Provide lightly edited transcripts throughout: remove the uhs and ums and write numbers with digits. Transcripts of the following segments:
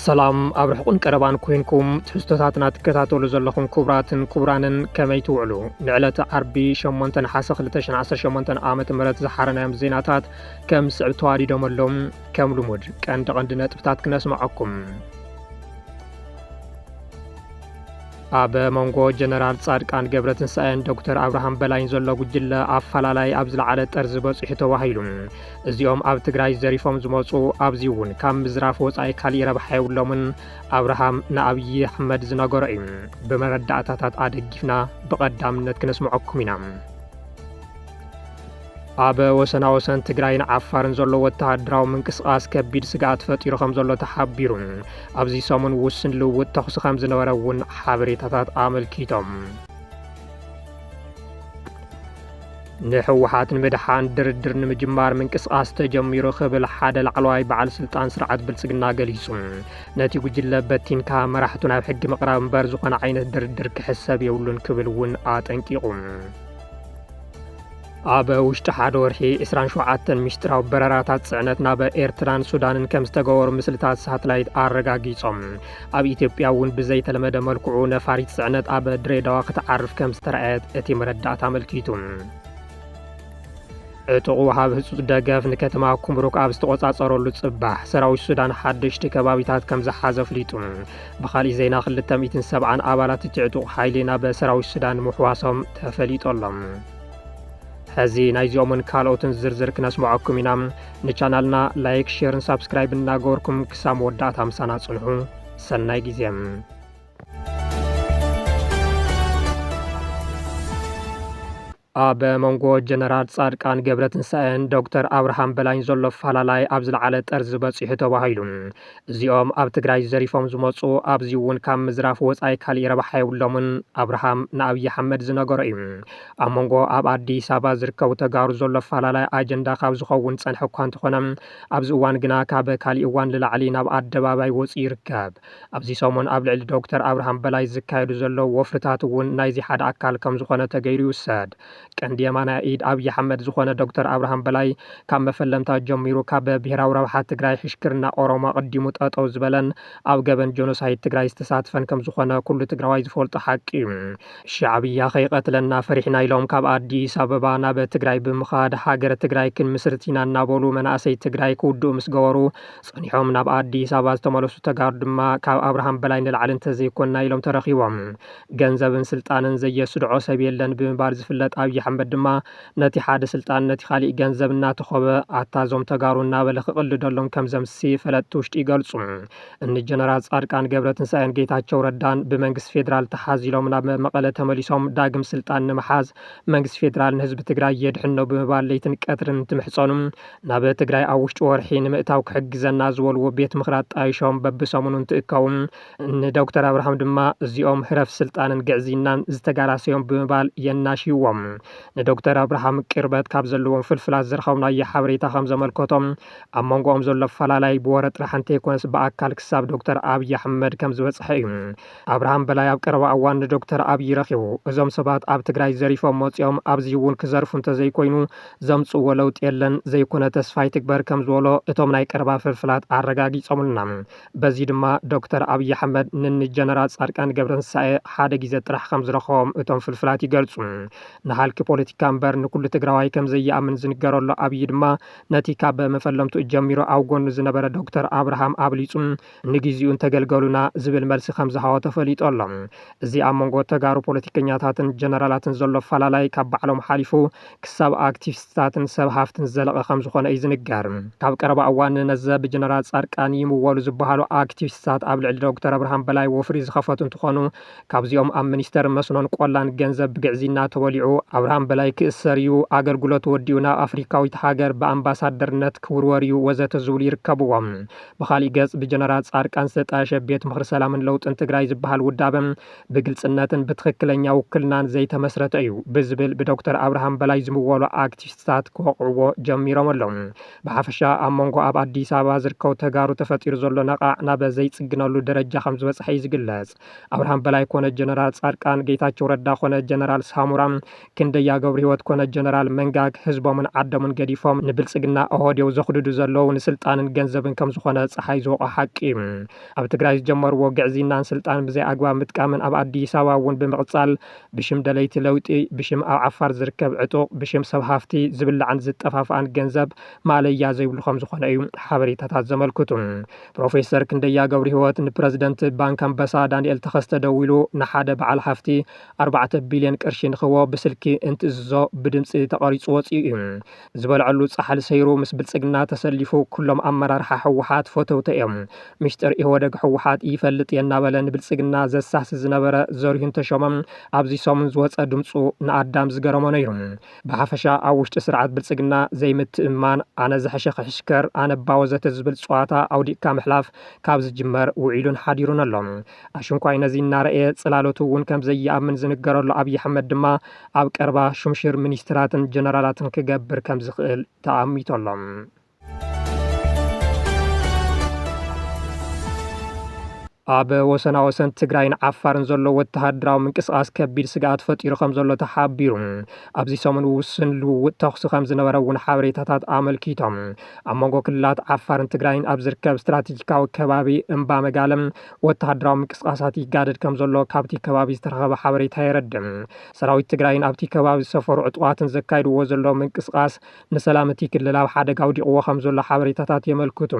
ሰላም ኣብ ርሑቕን ቀረባን ኮይንኩም ትሕዝቶታትና ትከታተሉ ዘለኹም ክቡራትን ክቡራንን ከመይ ትውዕሉ ንዕለተ ዓርቢ 8 ናሓሰ 2018 ዓመተ ምህረት ዝሓረናዮም ዜናታት ከም ስዕብ ተዋዲዶመሎም ከም ልሙድ ቀንዲ ነጥብታት ክነስማዓኩም ኣብ መንጎ ጀነራል ጻድቃን ገብረትንሳኤን ዶክተር አብርሃም በላይን ዘሎ ጉጅለ ኣፈላላይ ኣብ ዝለዓለ ጠርዚ በፂሑ ተባሂሉ እዚኦም ኣብ ትግራይ ዘሪፎም ዝመፁ ኣብዚ እውን ካብ ምዝራፍ ወፃኢ ካሊእ ረብሓ የብሎምን አብርሃም ንኣብዪ ኣሕመድ ዝነገሮ እዩ ብመረዳእታታት ኣደጊፍና ብቐዳምነት ክነስምዐኩም ኢና ኣብ ወሰናወሰን ትግራይን ዓፋርን ዘሎ ወተሃደራዊ ምንቅስቃስ ከቢድ ስጋኣት ፈጢሩ ከም ዘሎ ተሓቢሩ ኣብዚ ሰሙን ውስን ልውውጥ ተኹሲ ከም ዝነበረ እውን ሓበሬታታት ኣመልኪቶም ንሕወሓት ንምድሓን ድርድር ንምጅማር ምንቅስቃስ ተጀሚሩ ክብል ሓደ ላዕለዋይ በዓል ስልጣን ስርዓት ብልጽግና ገሊጹ ነቲ ጉጅለ በቲንካ መራሕቱ ናብ ሕጊ ምቕራብ እምበር ዝኾነ ዓይነት ድርድር ክሕሰብ የብሉን ክብል እውን ኣጠንቂቑ ኣብ ውሽጢ ሓደ ወርሒ 27 ምስጢራዊ በረራታት ጽዕነት ናብ ኤርትራን ሱዳንን ከም ዝተገበሩ ምስልታት ሳተላይት ኣረጋጊጾም ኣብ ኢትዮጵያ እውን ብዘይተለመደ መልክዑ ነፋሪት ጽዕነት ኣብ ድሬዳዋ ክትዓርፍ ከም ዝተረኣየት እቲ መረዳእታ ኣመልኪቱ ዕጡቕ ወሃብ ህፁፅ ደገፍ ንከተማ ኩምሩክ ኣብ ዝተቆጻጸረሉ ጽባሕ ሰራዊት ሱዳን ሓደሽቲ ከባቢታት ከም ዝሓዘ ፍሊጡ ብኻልእ ዜና 270 ኣባላት እቲ ዕጡቕ ሓይሊ ናብ ሰራዊት ሱዳን ምሕዋሶም ተፈሊጦሎም ሕዚ ናይዚኦምን ካልኦትን ዝርዝር ክነስምዐኩም ኢና ንቻናልና ላይክ ሼርን ሳብስክራይብ እናገበርኩም ክሳብ መወዳእታ ምሳና ጽንሑ ሰናይ ጊዜ ኣብ መንጎ ጀነራል ጻድቃን ገብረትንሳኤን ዶክተር አብርሃም በላይን ዘሎ ኣፈላላይ ኣብ ዝለዓለ ጠርዚ በፂሑ ተባሂሉ እዚኦም ኣብ ትግራይ ዘሪፎም ዝመፁ ኣብዚ እውን ካብ ምዝራፍ ወፃኢ ካሊእ ረብሓ የብሎምን አብርሃም ንኣብዪ ኣሕመድ ዝነገሮ እዩ ኣብ መንጎ ኣብ ኣዲስ ኣበባ ዝርከቡ ተጋሩ ዘሎ ኣፈላላይ ኣጀንዳ ካብ ዝኸውን ፀንሐ እኳ እንተኾነ ኣብዚ እዋን ግና ካብ ካሊእ እዋን ንላዕሊ ናብ ኣደባባይ ወፂኡ ይርከብ ኣብዚ ሰሙን ኣብ ልዕሊ ዶክተር አብርሃም በላይ ዝካየዱ ዘለዉ ወፍርታት እውን ናይዚ ሓደ ኣካል ከም ዝኾነ ተገይሩ ይውሰድ ቀንዲ የማናይ ኢድ ኣብዪ ኣሕመድ ዝኾነ ዶክተር አብርሃም በላይ ካብ መፈለምታት ጀሚሩ ካብ ብሄራዊ ረብሓ ትግራይ ሕሽክርና ኦሮሞ ቀዲሙ ጠጠው ዝበለን ኣብ ገበን ጆኖሳይድ ትግራይ ዝተሳትፈን ከም ዝኾነ ኩሉ ትግራዋይ ዝፈልጦ ሓቂ እዩ ሻዕብያ ከይቀትለና ፈሪሕና ኢሎም ካብ ኣዲስ ኣበባ ናብ ትግራይ ብምኻድ ሃገረ ትግራይ ክንምስርት ኢና እናበሉ መናእሰይ ትግራይ ክውድኡ ምስ ገበሩ ጸኒሖም ናብ ኣዲስ ኣበባ ዝተመለሱ ተጋሩ ድማ ካብ አብርሃም በላይ ንላዕሊ እንተዘይኮንና ኢሎም ተረኺቦም ገንዘብን ስልጣንን ዘየስድዖ ሰብ የለን ብምባል ዝፍለጥ ኣብዪ ኣሕመድ ድማ ነቲ ሓደ ስልጣን ነቲ ካሊእ ገንዘብ እናተኸበ ኣታዞም ተጋሩ እናበለ ክቕልደሎም ከም ዘምሲ ፈለጥቲ ውሽጢ ይገልጹ እኒ ጀነራል ጻድቃን ገብረትንሳኤን ጌታቸው ረዳን ብመንግስቲ ፌደራል ተሓዚሎም ናብ መቐለ ተመሊሶም ዳግም ስልጣን ንምሓዝ መንግስቲ ፌደራል ንህዝቢ ትግራይ የድሕኖ ብምባል ለይትን ቀትርን እንትምሕፀኑ ናብ ትግራይ ኣብ ውሽጢ ወርሒ ንምእታው ክሕግዘና ዝበልዎ ቤት ምኽሪ ኣጣይሾም በብሰሙኑ እንትእከቡ ንዶክተር አብርሃም ድማ እዚኦም ህረፍ ስልጣንን ግዕዝይናን ዝተጋላሰዮም ብምባል የናሽዎም ንዶክተር አብርሃም ቅርበት ካብ ዘለዎም ፍልፍላት ዝረኸብናዮ ሓበሬታ ከም ዘመልከቶም ኣብ መንጎኦም ዘሎ ኣፈላላይ ብወረ ጥራሕ እንተይኮነስ በኣካል ክሳብ ዶክተር ኣብዪ ኣሕመድ ከም ዝበፅሐ እዩ አብርሃም በላይ ኣብ ቀረባ እዋን ንዶክተር ኣብዪ ረኺቡ እዞም ሰባት ኣብ ትግራይ ዘሪፎም መፂኦም ኣብዚ እውን ክዘርፉ እንተዘይኮይኑ ዘምፅዎ ለውጢ የለን ዘይኮነ ተስፋ ይትግበር ከም ዝበሎ እቶም ናይ ቀረባ ፍልፍላት ኣረጋጊፆምልና በዚ ድማ ዶክተር ኣብዪ ኣሕመድ ንጀነራል ጻድቃን ገብረትንሳኤ ሓደ ግዜ ጥራሕ ከም ዝረኸቦም እቶም ፍልፍላት ይገልጹ ንሃልኪ ፖለቲካ እምበር ንኩሉ ትግራዋይ ከም ዘይኣምን ዝንገረሉ ኣብዪ ድማ ነቲ ካብ መፈለምቱ ጀሚሮ ኣብ ጎኑ ዝነበረ ዶክተር አብርሃም ኣብሊፁ ንግዚኡን ተገልገሉና ዝብል መልሲ ከም ዝሃቦ ተፈሊጡ ኣሎ እዚ ኣብ መንጎ ተጋሩ ፖለቲከኛታትን ጀነራላትን ዘሎ ኣፈላላይ ካብ ባዕሎም ሓሊፉ ክሳብ ኣክቲቪስታትን ሰብ ሃፍትን ዘለቐ ከም ዝኾነ እዩ ዝንገር ካብ ቀረባ እዋን ነዘ ብጀነራል ጻድቃን ይምወሉ ዝበሃሉ ኣክቲቪስታት ኣብ ልዕሊ ዶክተር አብርሃም በላይ ወፍሪ ዝኸፈቱ እንትኾኑ ካብዚኦም ኣብ ሚኒስተር መስኖን ቆላን ገንዘብ ብግዕዝይና ተበሊዑ አብርሃም በላይ ክእሰር እዩ ኣገልግሎት ወዲኡ ናብ ኣፍሪካዊት ሃገር ብኣምባሳደርነት ክውርወር እዩ ወዘተ ዝብሉ ይርከብዎም ብኻሊእ ገጽ ብጀነራል ጻድቃን ዝተጣየሸ ቤት ምኽሪ ሰላምን ለውጥን ትግራይ ዝበሃል ውዳበ ብግልጽነትን ብትኽክለኛ ውክልናን ዘይተመስረተ እዩ ብዝብል ብዶክተር አብርሃም በላይ ዝምወሉ ኣክቲቪስታት ክወቕዕዎ ጀሚሮም ኣለዉ ብሓፈሻ ኣብ መንጎ ኣብ ኣዲስ ኣበባ ዝርከቡ ተጋሩ ተፈጢሩ ዘሎ ነቓዕ ናብ ዘይጽግነሉ ደረጃ ከም ዝበፅሐ እዩ ዝግለጽ አብርሃም በላይ ኮነ ጀነራል ጻድቃን ጌታቸው ረዳ ኮነ ጀነራል ሳሙራ ክንደያ ገብረ ህይወት ኮነ ጀነራል መንጋግ ህዝቦምን ዓዶምን ገዲፎም ንብልጽግና ኦህዴው ዘኽድዱ ዘለዉ ንስልጣንን ገንዘብን ከም ዝኾነ ፀሓይ ዝወቆ ሓቂ ኣብ ትግራይ ዝጀመርዎ ግዕዝናን ስልጣን ብዘይ ኣግባብ ምጥቃምን ኣብ ኣዲስ ኣበባ እውን ብምቕጻል ብሽም ደለይቲ ለውጢ ብሽም ኣብ ዓፋር ዝርከብ ዕጡቕ ብሽም ሰብ ሃፍቲ ዝብላዕን ዝጠፋፍኣን ገንዘብ ማለያ ዘይብሉ ከም ዝኾነ እዩ ሓበሬታታት ዘመልክቱ ፕሮፌሰር ክንደያ ገብረ ህይወት ንፕረዚደንት ባንክ ኣንበሳ ዳንኤል ተኸስተ ደው ኢሉ ንሓደ በዓል ሃፍቲ 4 ቢልዮን ቅርሺ ንኽቦ ብስልኪ እንትእዝዞ ብድምፂ ተቐሪጹ ወፂኡ እዩ ዝበልዐሉ ጻሕሊ ሰይሩ ምስ ብልጽግና ተሰሊፉ ኩሎም ኣመራርሓ ሕወሓት ፎተውተ እዮም ምሽጥር ኢህወደግ ሕወሓት ይፈልጥ የናበለ ንብልጽግና ዘሳሲ ዝነበረ ዘርሁን ተሾመም ኣብዚ ሰሙን ዝወፀ ድምፁ ንኣዳም ዝገረሞ ነይሩ ብሓፈሻ ኣብ ውሽጢ ስርዓት ብልጽግና ዘይምትእማን ኣነ ዝሐሸ ክሕሽከር ኣነ ባወዘተ ዝብል ፀዋታ ኣውዲቕካ ምሕላፍ ካብ ዝጅመር ውዒሉን ሓዲሩን ኣሎ ኣሽንኳይ ነዚ እናረአየ ጽላሎቱ እውን ከም ዘይኣምን ዝንገረሉ ኣብይ ኣሕመድ ድማ ኣብ ቀረባ ሹምሽር ሚኒስትራትን ጀነራላትን ክገብር ከም ዝኽእል ተኣሚቶሎም ኣብ ወሰናወሰን ትግራይን ዓፋርን ዘሎ ወተሃደራዊ ምንቅስቃስ ከቢድ ስጋኣት ፈጢሩ ከም ዘሎ ተሓቢሩ ኣብዚ ሰሙን ውስን ልውውጥ ተኽሲ ከም ዝነበረ እውን ሓበሬታታት ኣመልኪቶም ኣብ መንጎ ክልላት ዓፋርን ትግራይን ኣብ ዝርከብ ስትራቴጂካዊ ከባቢ እምባ መጋለም ወተሃደራዊ ምንቅስቃሳት ይጋደድ ከም ዘሎ ካብቲ ከባቢ ዝተረኸበ ሓበሬታ የረድም ሰራዊት ትግራይን ኣብቲ ከባቢ ዝሰፈሩ ዕጡቓትን ዘካይድዎ ዘሎ ምንቅስቃስ ንሰላም እቲ ክልል ኣብ ሓደጋ ኣውዲቕዎ ከም ዘሎ ሓበሬታታት የመልክቱ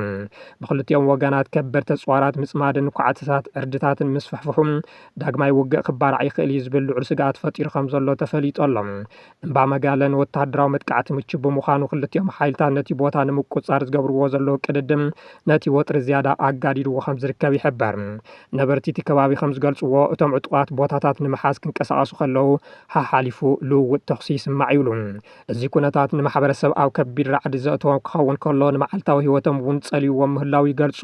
ብክልቲኦም ወገናት ከበድቲ ኣፅዋራት ምፅማድን ኳዕትታት ዕርድታትን ምስ ፍሕፍሑም ዳግማይ ውግእ ክባርዕ ይኽእል እዩ ዝብል ልዑል ስጋኣት ፈጢሩ ከም ዘሎ ተፈሊጡ ኣሎ እምባ መጋለን ወተሃደራዊ መጥቃዕቲ ምቹው ብምዃኑ ክልቲኦም ሓይልታት ነቲ ቦታ ንምቁፅጻር ዝገብርዎ ዘለዉ ቅድድም ነቲ ወጥሪ ዝያዳ ኣጋዲድዎ ከም ዝርከብ ይሕበር ነበርቲ እቲ ከባቢ ከም ዝገልጽዎ እቶም ዕጡቓት ቦታታት ንምሓዝ ክንቀሳቐሱ ከለዉ ሓሓሊፉ ልውውጥ ተኽሲ ይስማዕ ይብሉ እዚ ኩነታት ንማሕበረሰብ ኣብ ከቢድ ራዕዲ ዘእትዎ ክኸውን ከሎ ንመዓልታዊ ህይወቶም እውን ጸልይዎም ምህላው ይገልጹ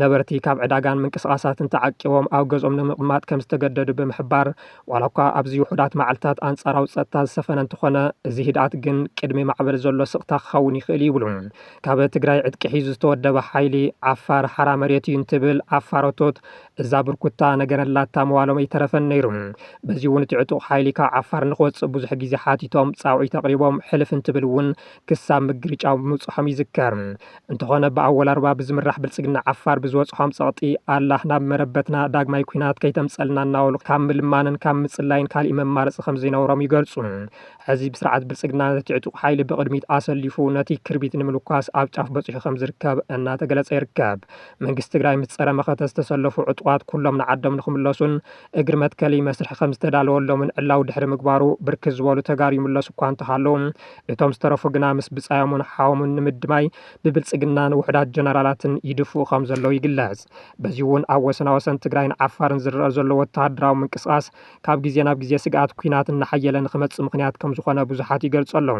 ነበርቲ ካብ ዕዳጋን ምንቅስቃሳትን ተዓቂቦም ኣብ ገዝኦም ንምቕማጥ ከም ዝተገደዱ ብምሕባር ዋላ እኳ ኣብዚ ውሑዳት መዓልትታት ኣንጻራዊ ፀጥታ ዝሰፈነ እንትኾነ እዚ ህድኣት ግን ቅድሚ ማዕበል ዘሎ ስቕታ ክኸውን ይኽእል ይብሉ ካብ ትግራይ ዕጥቂ ሒዙ ዝተወደበ ሓይሊ ዓፋር ሓራ መሬት እዩ እንትብል ዓፋሮቶት እዛ ብርኩታ ነገረላታ መዋሎም ኣይተረፈን ነይሩ በዚ እውን እቲ ዕጡቕ ሓይሊ ካብ ዓፋር ንኽወፅእ ብዙሕ ግዜ ሓቲቶም ፃውዒ ተቕሪቦም ሕልፍ እንትብል እውን ክሳብ ምግርጫው ምውፅሖም ይዝከር እንተኾነ ብኣወል ኣርባ ብዝምራሕ ብልጽግና ዓፋር ብዝወፅሖም ፀቕጢ ኣላህ ናብ መረበትና ዳግማይ ኩናት ከይተምፀልና እናበሉ ካብ ምልማንን ካብ ምፅላይን ካልእ መማረፂ ከም ዘይነብሮም ይገልጹ ሕዚ ብስርዓት ብልጽግና ነቲ ዕጡቕ ሓይሊ ብቕድሚት ኣሰሊፉ ነቲ ክርቢት ንምልኳስ ኣብ ጫፍ በፂሑ ከም ዝርከብ እናተገለጸ ይርከብ መንግስቲ ትግራይ ምስ ፀረ መኸተ ዝተሰለፉ ዕጡቓት ኩሎም ንዓዶም ንኽምለሱን እግሪ መትከሊ መስርሒ ከም ዝተዳለወሎምን ዕላው ድሕሪ ምግባሩ ብርክት ዝበሉ ተጋሩ ይምለሱ እኳ እንተሃለዉ እቶም ዝተረፉ ግና ምስ ብፃዮምን ሓወሙን ንምድማይ ብብልጽግናን ውሕዳት ጀነራላትን ይድፍኡ ከም ዘለዉ ይግለጽ በዚ እውን ኣብ ወሰናወሰን ትግራይን ዓፋርን ዝረአ ዘሎ ወተሃደራዊ ምንቅስቃስ ካብ ግዜ ናብ ግዜ ስጋኣት ኩናት እናሓየለ ንኽመጽእ ምክንያት ከም ዝኾነ ብዙሓት ይገልጹ ኣለዉ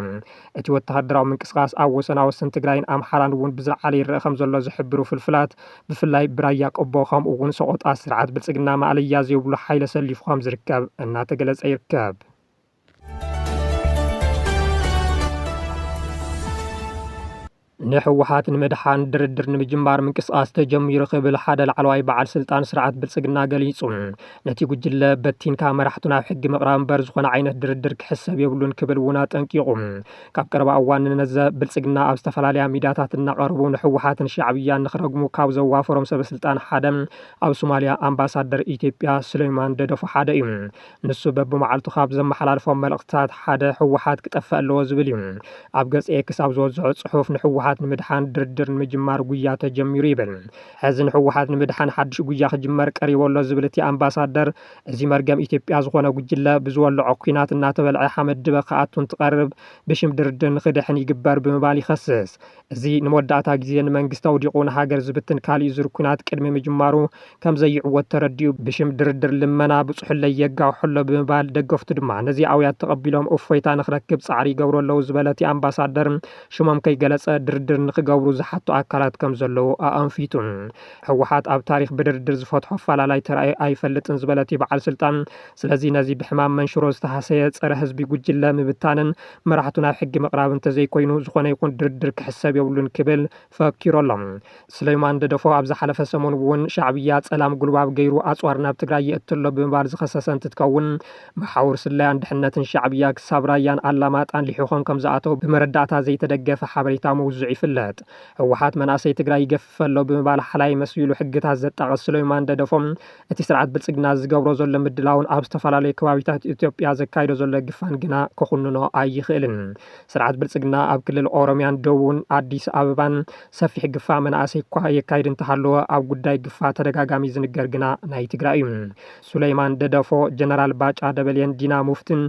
እቲ ወተሃደራዊ ምንቅስቃስ ኣብ ወሰናወሰን ትግራይን ኣምሓራን እውን ብዝለዓለ ይረአ ከም ዘሎ ዝሕብሩ ፍልፍላት ብፍላይ ብራያ ቆቦ ከምኡ እውን ሰቆጣ ስርዓት ብልጽግና ማዕለያ ዘይብሉ ሓይለ ሰሊፉ ከም ዝርከብ እናተገለጸ ይርከብ ንሕወሓት ንምድሓን ድርድር ንምጅማር ምንቅስቃስ ተጀሚሩ ክብል ሓደ ላዕለዋይ በዓል ስልጣን ስርዓት ብልጽግና ገሊጹ ነቲ ጉጅለ በቲንካ መራሕቱ ናብ ሕጊ ምቕራብ እምበር ዝኾነ ዓይነት ድርድር ክሕሰብ የብሉን ክብል እውን ኣጠንቂቑ ካብ ቀረባ እዋን ነዘ ብልጽግና ኣብ ዝተፈላለያ ሚድያታት እናቐርቡ ንሕወሓትን ሻዕብያን ንኽረግሙ ካብ ዘዋፈሮም ሰበስልጣን ሓደ ኣብ ሶማልያ ኣምባሳደር ኢትዮጵያ ሱሌይማን ደደፎ ሓደ እዩ ንሱ በብመዓልቱ ካብ ዘመሓላልፎም መልእኽትታት ሓደ ሕወሓት ክጠፍእ ኣለዎ ዝብል እዩ ኣብ ገጽ ኤክስ ኣብ ዝወዝሖ ጽሑፍ ንሕወሓት ንምድሓን ድርድር ንምጅማር ጉያ ተጀሚሩ ይብል ሕዚ ንሕወሓት ንምድሓን ሓድሽ ጉያ ክጅመር ቀሪቦሎ ዝብል እቲ ኣምባሳደር እዚ መርገም ኢትዮጵያ ዝኾነ ጉጅለ ብዝወልዖ ኩናት እናተበልዐ ሓመድ ድበ ከኣቱ እንትቐርብ ብሽም ድርድር ንኽድሕን ይግበር ብምባል ይኸስስ እዚ ንመወዳእታ ግዜ ንመንግስቲ ኣውዲቑ ንሃገር ዝብትን ካሊእ ዙር ኩናት ቅድሚ ምጅማሩ ከም ዘይዕወት ተረዲኡ ብሽም ድርድር ልመና ብፅሑለይ የጋውሐሎ ብምባል ደገፍቱ ድማ ነዚ ኣውያት ተቐቢሎም እፎይታ ንኽረክብ ፃዕሪ ይገብሩ ኣለዉ ዝበለ እቲ ኣምባሳደር ሽሞም ከይገለጸ ድርድር ንክገብሩ ዝሓቱ ኣካላት ከም ዘለዉ ኣንፊቱ ህወሓት ኣብ ታሪክ ብድርድር ዝፈትሖ ኣፈላላይ ተራእዩ ኣይፈልጥን ዝበለት በዓል ስልጣን ስለዚ ነዚ ብሕማም መንሽሮ ዝተሃሰየ ፀረ ህዝቢ ጉጅለ ምብታንን መራሕቱ ናብ ሕጊ ምቕራብ እንተዘይኮይኑ ዝኾነ ይኹን ድርድር ክሕሰብ የብሉን ክብል ፈኪሮሎም ስለይማን ደደፎ ኣብ ዝሓለፈ ሰሞን እውን ሻዕብያ ፀላም ጉልባብ ገይሩ ኣፅዋር ናብ ትግራይ የእትሎ ብምባል ዝኸሰሰ እንትትከውን መሓውር ስላያን ድሕነትን ሻዕብያ ክሳብ ራያን ኣላማጣን ሊሕኾን ከም ዝኣተው ብመረዳእታ ዘይተደገፈ ሓበሬታ ምውዝዑ ይፍለጥ ህወሓት መናእሰይ ትግራይ ይገፍፍ ኣሎ ብምባል ሓላይ መሲሉ ሕግታት ዘጣቐስ ስለይማን ደደፎም እቲ ስርዓት ብልፅግና ዝገብሮ ዘሎ ምድላውን ኣብ ዝተፈላለዩ ከባቢታት ኢትዮጵያ ዘካይዶ ዘሎ ግፋን ግና ክኹንኖ ኣይኽእልን ስርዓት ብልፅግና ኣብ ክልል ኦሮምያን ደቡብን ኣዲስ ኣበባን ሰፊሕ ግፋ መናእሰይ እኳ የካይድ እንተሃለወ ኣብ ጉዳይ ግፋ ተደጋጋሚ ዝንገር ግና ናይ ትግራይ እዩ ሱለይማን ደደፎ ጀነራል ባጫ ደበልየን ዲና ሙፍትን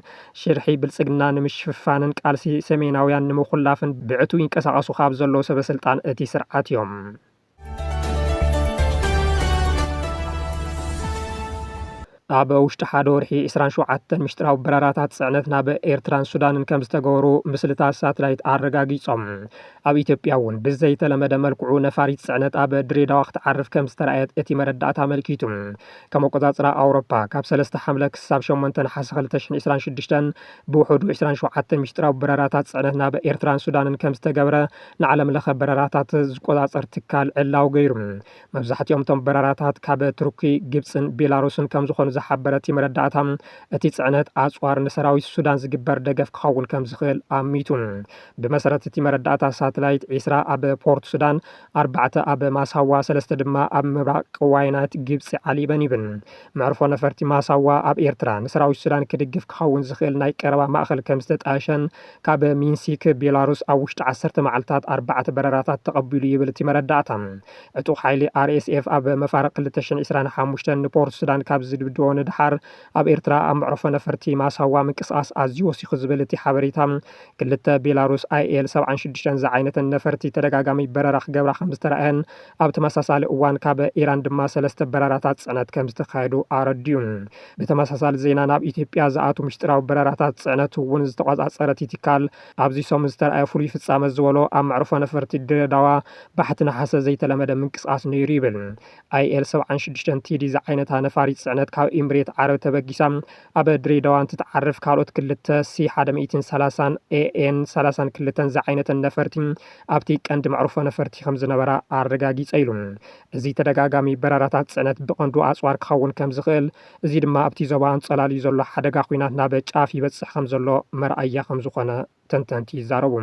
ሽርሒ ብልፅግና ንምሽፍፋንን ቃልሲ ሰሜናውያን ንምኹላፍን ብዕቱ ይንቀሳቐሱ ካብ ዘለዎ ሰበስልጣን እቲ ስርዓት እዮም ኣብ ውሽጢ ሓደ ወርሒ 27 ምሽጥራዊ በረራታት ጽዕነት ናብ ኤርትራን ሱዳንን ከም ዝተገበሩ ምስልታት ሳተላይት ኣረጋጊጾም ኣብ ኢትዮጵያ እውን ብዘይተለመደ መልክዑ ነፋሪት ጽዕነት ኣብ ድሬዳዋ ክትዓርፍ ከም ዝተረኣየት እቲ መረዳእታ ኣመልኪቱ ከም ኣቆጻጽራ ኣውሮፓ ካብ 3 ሓምለ ክሳብ 8 ነሓሰ 2026 ብውሕዱ 27 ምሽጥራዊ በረራታት ጽዕነት ናብ ኤርትራን ሱዳንን ከም ዝተገብረ ንዓለም ለኸ በረራታት ዝቆጻጸር ትካል ዕላው ገይሩ መብዛሕትኦም እቶም በረራታት ካብ ቱርኪ ግብፅን ቤላሩስን ከም ዝኾኑ ዝሓበረት መረዳእታ እቲ ጽዕነት ኣጽዋር ንሰራዊት ሱዳን ዝግበር ደገፍ ክኸውን ከም ዝኽእል ኣሚቱ ብመሰረት እቲ መረዳእታ ሳተላይት 20 ኣብ ፖርት ሱዳን 4 ኣብ ማሳዋ 3 ድማ ኣብ ምብራቅ ቅዋይናት ግብፂ ዓሊበን ይብን መዕርፎ ነፈርቲ ማሳዋ ኣብ ኤርትራ ንሰራዊት ሱዳን ክድግፍ ክኸውን ዝኽእል ናይ ቀረባ ማእኸል ከም ዝተጣየሸን ካብ ሚንሲክ ቤላሩስ ኣብ ውሽጢ 10 መዓልታት 4 በረራታት ተቐቢሉ ይብል እቲ መረዳእታ ዕጡቕ ሓይሊ RSF ኣብ መፋረቕ 2025 ንፖርት ሱዳን ካብ ዝድብድቦ ንድሓር ኣብ ኤርትራ ኣብ መዕርፎ ነፈርቲ ማሳዋ ምንቅስቓስ ኣዝዩ ወሲኹ ዝብል እቲ ሓበሬታ ክልተ ቤላሩስ IL 76 ዝዓይነተ ነፈርቲ ተደጋጋሚ በረራ ክገብራ ከም ዝተረኣየን ኣብ ተመሳሳሊ እዋን ካብ ኢራን ድማ 3 በረራታት ጽዕነት ከም ዝተካየዱ ኣረድዩ ብተመሳሳሊ ዜና ናብ ኢትዮጵያ ዝኣቱ ምሽጥራዊ በረራታት ጽዕነት እውን ዝተቆጻጸረ ትካል ኣብዚ ሰሙን ዝተረኣየ ፍሉይ ፍጻመ ዝበሎ ኣብ መዕርፎ ነፈርቲ ድሬዳዋ ባሕቲ ነሓሰ ዘይተለመደ ምንቅስቓስ ነይሩ ይብል IL 76 TD ዝዓይነታ ነፋሪት ጽዕነት ካብ ኢምሬት ዓረብ ተበጊሳ ኣብ ድሬዳዋ እንትትዓርፍ ካልኦት ክልተ C130 AN 32 ዝዓይነተ ነፈርቲ ኣብቲ ቀንዲ መዕርፎ ነፈርቲ ከም ዝነበራ ኣረጋጊጸ ኢሉ እዚ ተደጋጋሚ በረራታት ጽዕነት ብቐንዱ ኣጽዋር ክኸውን ከም ዝኽእል እዚ ድማ ኣብቲ ዞባ አንጸላልዩ ዘሎ ሓደጋ ኩናት ናብ ጫፍ ይበጽሕ ከም ዘሎ መርኣያ ከም ዝኾነ ተንተንቲ ይዛረቡ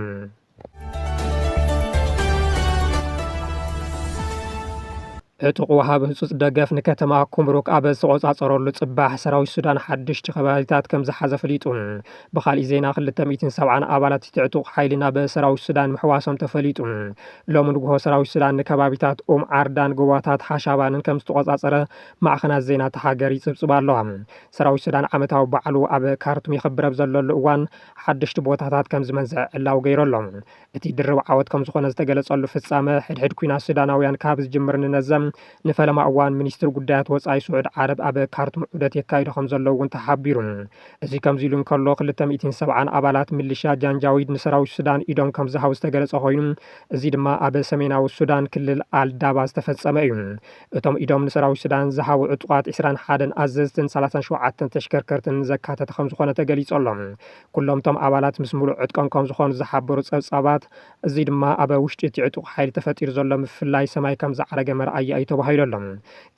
ዕጡቕ ወሃብ ህጹጽ ደገፍ ንከተማ ኩምሩክ ኣብ ዝተቆጻጸረሉ ጽባሕ ሰራዊት ሱዳን ሓድሽቲ ከባቢታት ከም ዝሓዘ ፈሊጡ ብኻልእ ዜና 270 ኣባላት እቲ ዕጡቕ ሓይሊ ናብ ሰራዊት ሱዳን ምሕዋሶም ተፈሊጡ ሎሚ ንግሆ ሰራዊት ሱዳን ንከባቢታት ዓርዳን ጎቦታት ሓሻባንን ከም ዝተቆጻጸረ ማዕኸናት ዜና ተሃገር ይጽብጽባ ኣለዋ ሰራዊት ሱዳን ዓመታዊ በዓሉ ኣብ ካርቱም ይኽብር ዘለሉ እዋን ሓድሽቲ ቦታታት ከም ዝመንዝዕ ዕላው ገይሮሎም እቲ ድርብ ዓወት ከም ዝኾነ ዝተገለጸሉ ፍጻመ ሕድሕድ ኩናት ሱዳናውያን ካብ ዝጅምር ንነዘም ንፈለማ እዋን ሚኒስትር ጉዳያት ወጻኢ ስዑድ ዓረብ ኣብ ካርቱም ዑደት የካይዱ ከም ዘለዉ ተሓቢሩ እዚ ከምዚ ኢሉ እንከሎ 270 ኣባላት ሚሊሻ ጃንጃዊድ ንሰራዊት ሱዳን ኢዶም ከም ዝሃቡ ዝተገለጸ ኮይኑ እዚ ድማ ኣብ ሰሜናዊ ሱዳን ክልል ኣልዳባ ዝተፈጸመ እዩ እቶም ኢዶም ንሰራዊት ሱዳን ዝሃቡ ዕጡቃት 21 ኣዘዝትን 37 ተሽከርከርትን ዘካተተ ከም ዝኾነ ተገሊጾሎም ኩሎም እቶም ኣባላት ምስ ሙሉእ ዕጥቆም ከም ዝኾኑ ዝሓበሩ ጸብጻባት እዚ ድማ ኣብ ውሽጢ እቲ ዕጡቕ ሓይሊ ተፈጢሩ ዘሎ ምፍላይ ሰማይ ከም ዝዓረገ መርኣያ ተባሂሎሎም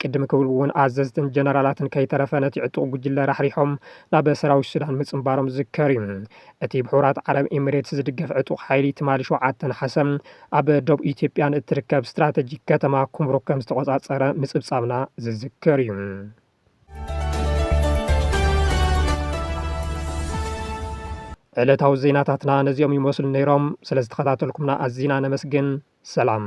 ቅድሚ ክብል እውን ኣዘዝትን ጀነራላትን ከይተረፈ ነቲ ዕጡቕ ጉጅለ ራሕሪሖም ናብ ሰራዊት ሱዳን ምጽምባሮም ዝዝከር እዩ እቲ ብሕቡራት ዓረብ ኤሚሬትስ ዝድገፍ ዕጡቕ ሓይሊ ትማሊ 7 ነሓሰ ኣብ ደቡብ ኢትዮጵያን እትርከብ ስትራቴጂክ ከተማ ኩምሩክ ከም ዝተቆጻጸረ ምጽብጻብና ዝዝከር እዩ ዕለታዊ ዜናታትና ነዚኦም ይመስሉ ነይሮም ስለ ዝተኸታተልኩምና ኣዝና ነመስግን ሰላም